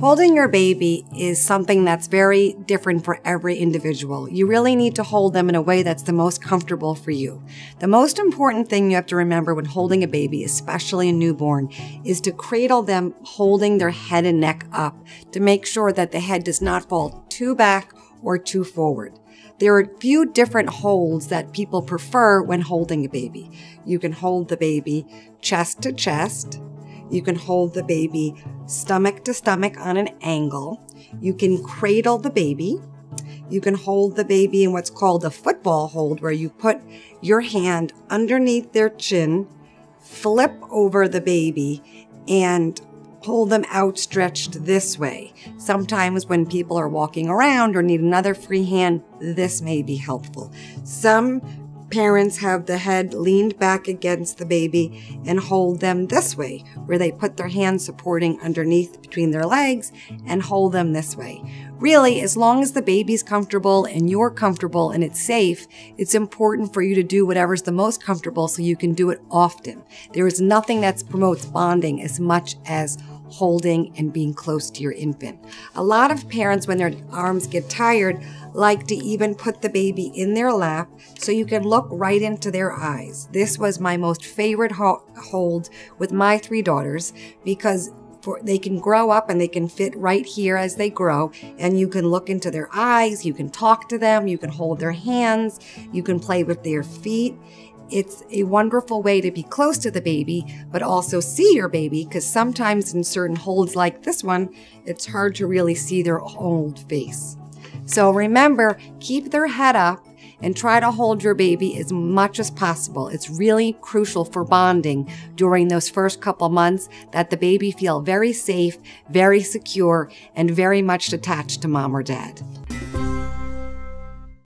Holding your baby is something that's very different for every individual. You really need to hold them in a way that's the most comfortable for you. The most important thing you have to remember when holding a baby, especially a newborn, is to cradle them holding their head and neck up to make sure that the head does not fall too back or too forward. There are a few different holds that people prefer when holding a baby. You can hold the baby chest to chest. You can hold the baby stomach to stomach on an angle. You can cradle the baby. You can hold the baby in what's called a football hold, where you put your hand underneath their chin, flip over the baby, and hold them outstretched this way. Sometimes when people are walking around or need another free hand, this may be helpful. Some parents have the head leaned back against the baby and hold them this way, where they put their hands supporting underneath between their legs and hold them this way. Really, as long as the baby's comfortable and you're comfortable and it's safe, it's important for you to do whatever's the most comfortable so you can do it often. There is nothing that promotes bonding as much as holding and being close to your infant. A lot of parents, when their arms get tired, like to even put the baby in their lap so you can look right into their eyes. This was my most favorite hold with my 3 daughters because they can grow up and they can fit right here as they grow, and you can look into their eyes, you can talk to them, you can hold their hands, you can play with their feet. It's a wonderful way to be close to the baby, but also see your baby, because sometimes in certain holds like this one, it's hard to really see their old face. So remember, keep their head up and try to hold your baby as much as possible. It's really crucial for bonding during those first couple months that the baby feel very safe, very secure, and very much attached to mom or dad.